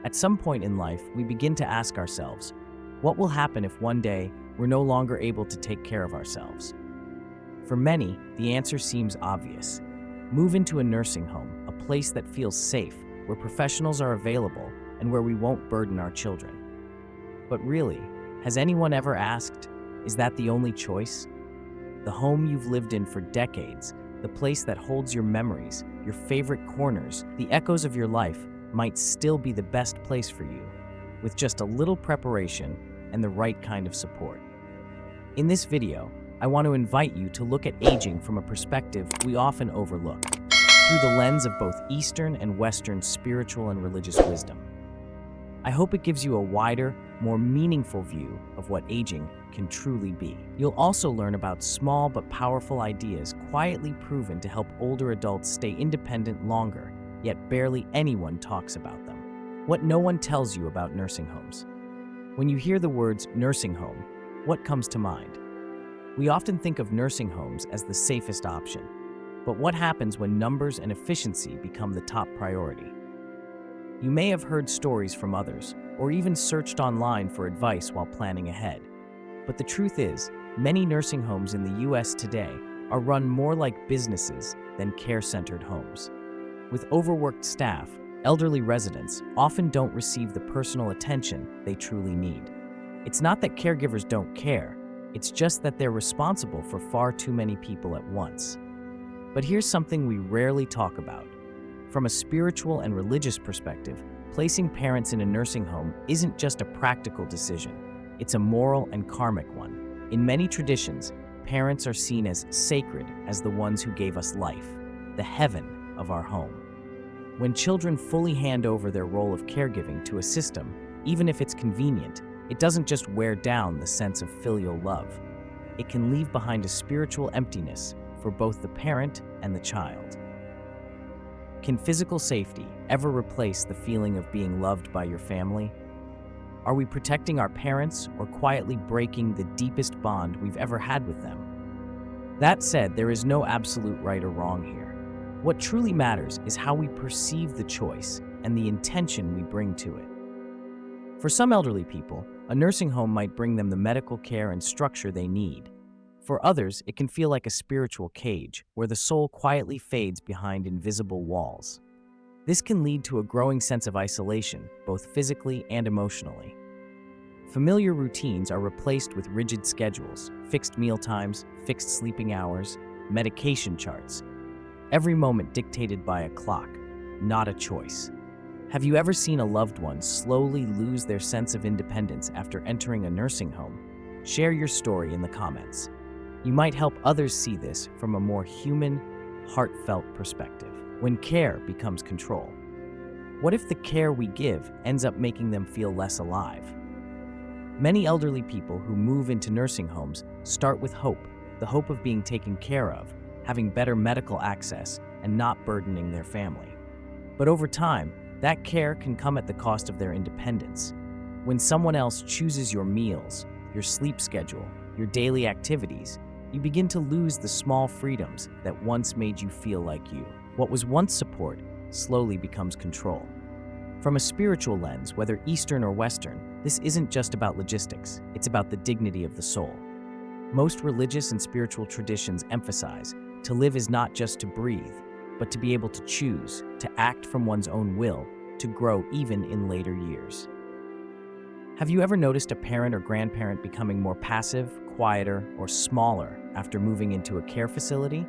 At some point in life, we begin to ask ourselves, what will happen if one day we're no longer able to take care of ourselves? For many, the answer seems obvious. Move into a nursing home, a place that feels safe, where professionals are available, and where we won't burden our children. But really, has anyone ever asked, is that the only choice? The home you've lived in for decades, the place that holds your memories, your favorite corners, the echoes of your life, might still be the best place for you, with just a little preparation and the right kind of support. In this video, I want to invite you to look at aging from a perspective we often overlook, through the lens of both Eastern and Western spiritual and religious wisdom. I hope it gives you a wider, more meaningful view of what aging can truly be. You'll also learn about small but powerful ideas quietly proven to help older adults stay independent longer, yet barely anyone talks about them. What no one tells you about nursing homes. When you hear the words nursing home, what comes to mind? We often think of nursing homes as the safest option, but what happens when numbers and efficiency become the top priority? You may have heard stories from others, or even searched online for advice while planning ahead. But the truth is, many nursing homes in the US today are run more like businesses than care-centered homes. With overworked staff, elderly residents often don't receive the personal attention they truly need. It's not that caregivers don't care, it's just that they're responsible for far too many people at once. But here's something we rarely talk about. From a spiritual and religious perspective, placing parents in a nursing home isn't just a practical decision, it's a moral and karmic one. In many traditions, parents are seen as sacred as the ones who gave us life, the heaven of our home. When children fully hand over their role of caregiving to a system, even if it's convenient, it doesn't just wear down the sense of filial love. It can leave behind a spiritual emptiness for both the parent and the child. Can physical safety ever replace the feeling of being loved by your family? Are we protecting our parents or quietly breaking the deepest bond we've ever had with them? That said, there is no absolute right or wrong here. What truly matters is how we perceive the choice and the intention we bring to it. For some elderly people, a nursing home might bring them the medical care and structure they need. For others, it can feel like a spiritual cage, where the soul quietly fades behind invisible walls. This can lead to a growing sense of isolation, both physically and emotionally. Familiar routines are replaced with rigid schedules, fixed meal times, fixed sleeping hours, medication charts. Every moment dictated by a clock, not a choice. Have you ever seen a loved one slowly lose their sense of independence after entering a nursing home? Share your story in the comments. You might help others see this from a more human, heartfelt perspective. When care becomes control. What if the care we give ends up making them feel less alive? Many elderly people who move into nursing homes start with hope, the hope of being taken care of, having better medical access, and not burdening their family. But over time, that care can come at the cost of their independence. When someone else chooses your meals, your sleep schedule, your daily activities, you begin to lose the small freedoms that once made you feel like you. What was once support slowly becomes control. From a spiritual lens, whether Eastern or Western, this isn't just about logistics, it's about the dignity of the soul. Most religious and spiritual traditions emphasize to live is not just to breathe, but to be able to choose, to act from one's own will, to grow even in later years. Have you ever noticed a parent or grandparent becoming more passive, quieter, or smaller after moving into a care facility?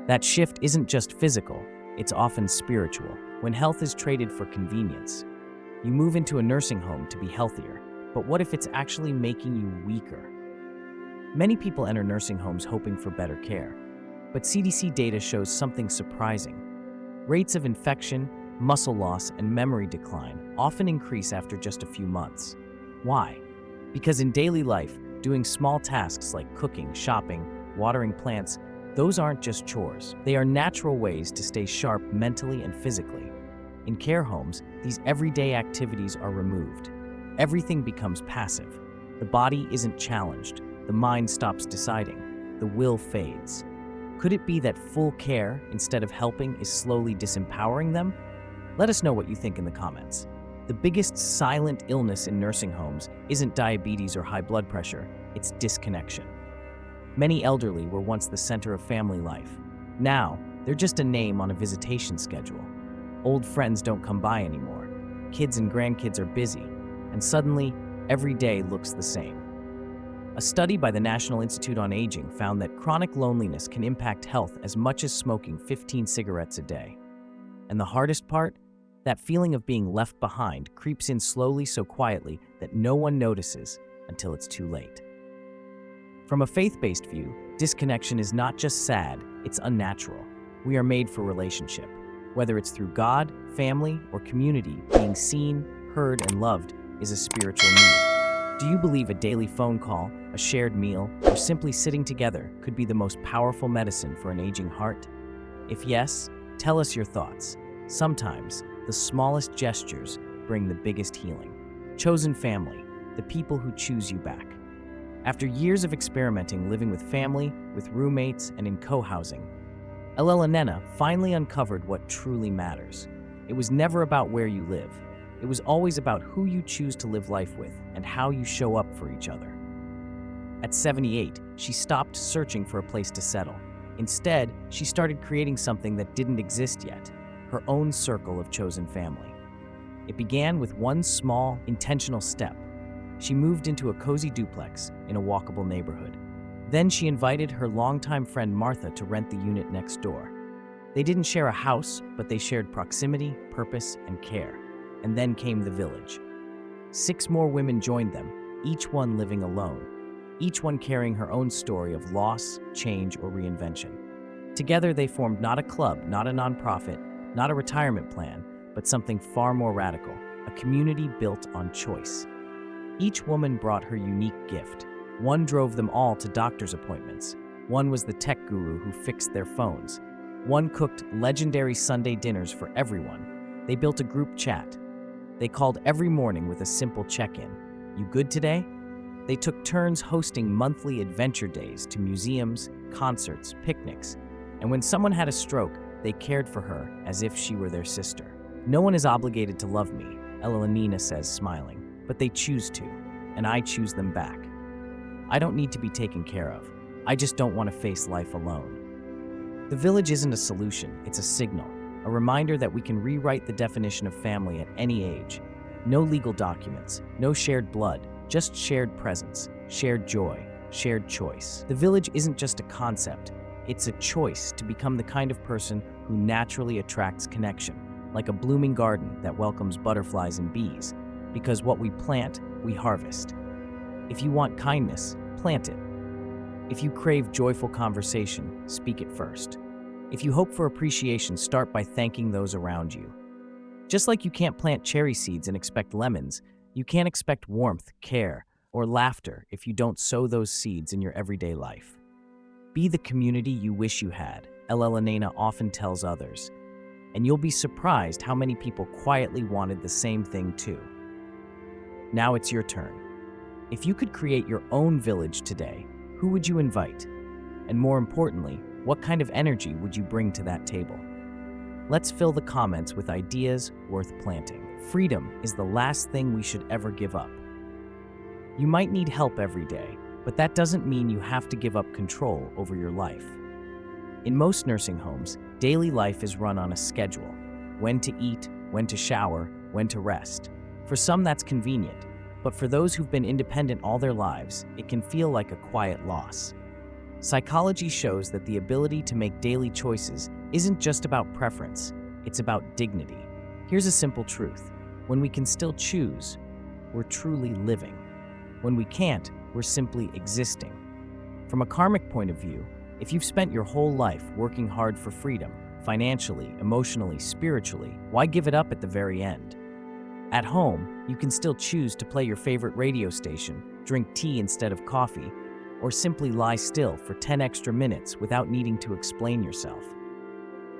That shift isn't just physical, it's often spiritual. When health is traded for convenience, you move into a nursing home to be healthier, but what if it's actually making you weaker? Many people enter nursing homes hoping for better care, but CDC data shows something surprising. Rates of infection, muscle loss, and memory decline often increase after just a few months. Why? Because in daily life, doing small tasks like cooking, shopping, watering plants, those aren't just chores. They are natural ways to stay sharp mentally and physically. In care homes, these everyday activities are removed. Everything becomes passive. The body isn't challenged. The mind stops deciding. The will fades. Could it be that full care, instead of helping, is slowly disempowering them? Let us know what you think in the comments. The biggest silent illness in nursing homes isn't diabetes or high blood pressure, it's disconnection. Many elderly were once the center of family life. Now, they're just a name on a visitation schedule. Old friends don't come by anymore. Kids and grandkids are busy, and suddenly, every day looks the same. A study by the National Institute on Aging found that chronic loneliness can impact health as much as smoking 15 cigarettes a day. And the hardest part? That feeling of being left behind creeps in slowly so quietly that no one notices until it's too late. From a faith-based view, disconnection is not just sad, it's unnatural. We are made for relationship. Whether it's through God, family, or community, being seen, heard, and loved is a spiritual need. Do you believe a daily phone call, a shared meal, or simply sitting together could be the most powerful medicine for an aging heart? If yes, tell us your thoughts. Sometimes, the smallest gestures bring the biggest healing. Chosen family, the people who choose you back. After years of experimenting living with family, with roommates, and in co-housing, Elena finally uncovered what truly matters. It was never about where you live. It was always about who you choose to live life with and how you show up for each other. At 78, she stopped searching for a place to settle. Instead, she started creating something that didn't exist yet, her own circle of chosen family. It began with one small, intentional step. She moved into a cozy duplex in a walkable neighborhood. Then she invited her longtime friend Martha to rent the unit next door. They didn't share a house, but they shared proximity, purpose, and care. And then came the village. 6 more women joined them, each one living alone, each one carrying her own story of loss, change, or reinvention. Together they formed not a club, not a nonprofit, not a retirement plan, but something far more radical, a community built on choice. Each woman brought her unique gift. One drove them all to doctor's appointments. One was the tech guru who fixed their phones. One cooked legendary Sunday dinners for everyone. They built a group chat. They called every morning with a simple check-in. You good today? They took turns hosting monthly adventure days to museums, concerts, picnics. And when someone had a stroke, they cared for her as if she were their sister. No one is obligated to love me, Elena says, smiling, but they choose to, and I choose them back. I don't need to be taken care of. I just don't want to face life alone. The village isn't a solution, it's a signal. A reminder that we can rewrite the definition of family at any age. No legal documents, no shared blood, just shared presence, shared joy, shared choice. The village isn't just a concept, it's a choice to become the kind of person who naturally attracts connection, like a blooming garden that welcomes butterflies and bees, because what we plant, we harvest. If you want kindness, plant it. If you crave joyful conversation, speak it first. If you hope for appreciation, start by thanking those around you. Just like you can't plant cherry seeds and expect lemons, you can't expect warmth, care, or laughter if you don't sow those seeds in your everyday life. Be the community you wish you had, Elena often tells others, and you'll be surprised how many people quietly wanted the same thing too. Now it's your turn. If you could create your own village today, who would you invite? And more importantly, what kind of energy would you bring to that table? Let's fill the comments with ideas worth planting. Freedom is the last thing we should ever give up. You might need help every day, but that doesn't mean you have to give up control over your life. In most nursing homes, daily life is run on a schedule. When to eat, when to shower, when to rest. For some, that's convenient, but for those who've been independent all their lives, it can feel like a quiet loss. Psychology shows that the ability to make daily choices isn't just about preference, it's about dignity. Here's a simple truth. When we can still choose, we're truly living. When we can't, we're simply existing. From a karmic point of view, if you've spent your whole life working hard for freedom, financially, emotionally, spiritually, why give it up at the very end? At home, you can still choose to play your favorite radio station, drink tea instead of coffee, or simply lie still for 10 extra minutes without needing to explain yourself.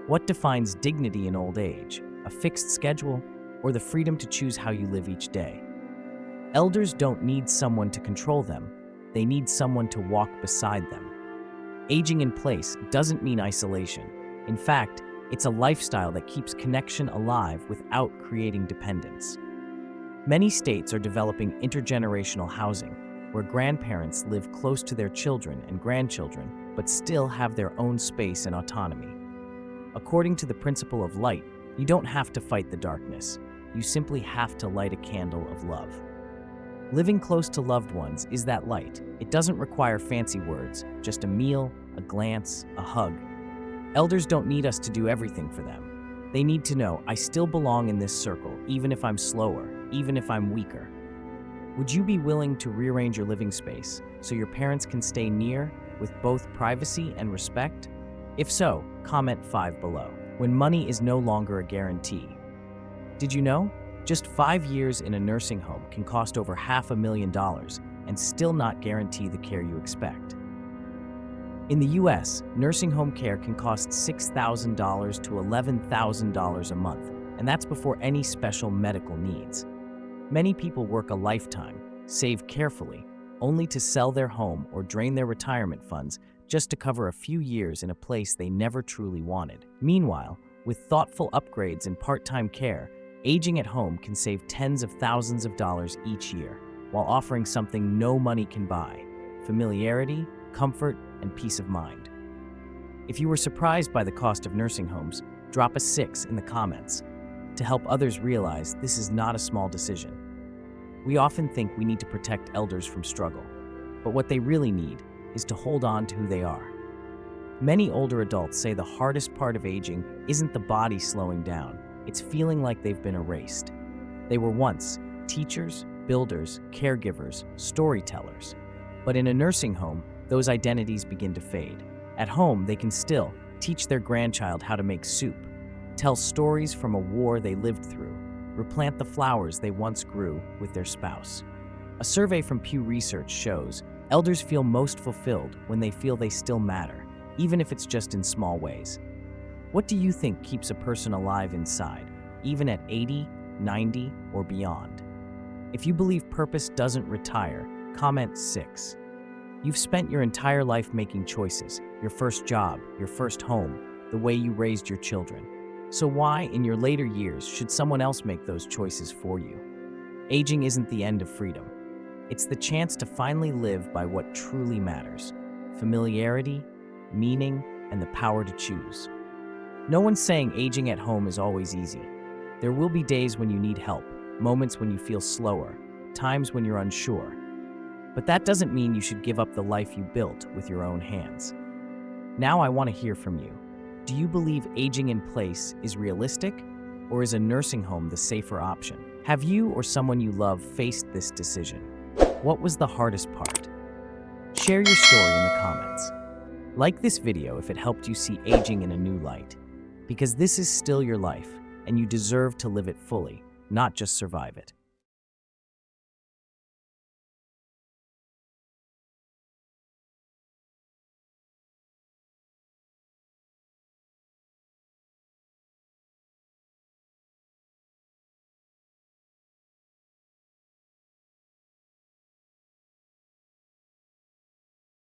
What defines dignity in old age? A fixed schedule, or the freedom to choose how you live each day? Elders don't need someone to control them, they need someone to walk beside them. Aging in place doesn't mean isolation. In fact, it's a lifestyle that keeps connection alive without creating dependence. Many states are developing intergenerational housing, where grandparents live close to their children and grandchildren, but still have their own space and autonomy. According to the principle of light, you don't have to fight the darkness. You simply have to light a candle of love. Living close to loved ones is that light. It doesn't require fancy words, just a meal, a glance, a hug. Elders don't need us to do everything for them. They need to know, I still belong in this circle, even if I'm slower, even if I'm weaker. Would you be willing to rearrange your living space so your parents can stay near with both privacy and respect? If so, comment 5 below. When money is no longer a guarantee. Did you know? Just 5 years in a nursing home can cost over $500,000 and still not guarantee the care you expect. In the US, nursing home care can cost $6,000 to $11,000 a month, and that's before any special medical needs. Many people work a lifetime, save carefully, only to sell their home or drain their retirement funds just to cover a few years in a place they never truly wanted. Meanwhile, with thoughtful upgrades and part-time care, aging at home can save tens of thousands of dollars each year, while offering something no money can buy: familiarity, comfort, and peace of mind. If you were surprised by the cost of nursing homes, drop a 6 in the comments to help others realize this is not a small decision. We often think we need to protect elders from struggle, but what they really need is to hold on to who they are. Many older adults say the hardest part of aging isn't the body slowing down, it's feeling like they've been erased. They were once teachers, builders, caregivers, storytellers. But in a nursing home, those identities begin to fade. At home, they can still teach their grandchild how to make soup, tell stories from a war they lived through, replant the flowers they once grew with their spouse. A survey from Pew Research shows elders feel most fulfilled when they feel they still matter, even if it's just in small ways. What do you think keeps a person alive inside, even at 80, 90, or beyond? If you believe purpose doesn't retire, comment 6. You've spent your entire life making choices, your first job, your first home, the way you raised your children. So why, in your later years, should someone else make those choices for you? Aging isn't the end of freedom. It's the chance to finally live by what truly matters: familiarity, meaning, and the power to choose. No one's saying aging at home is always easy. There will be days when you need help, moments when you feel slower, times when you're unsure. But that doesn't mean you should give up the life you built with your own hands. Now I want to hear from you. Do you believe aging in place is realistic, or is a nursing home the safer option? Have you or someone you love faced this decision? What was the hardest part? Share your story in the comments. Like this video if it helped you see aging in a new light, because this is still your life, and you deserve to live it fully, not just survive it.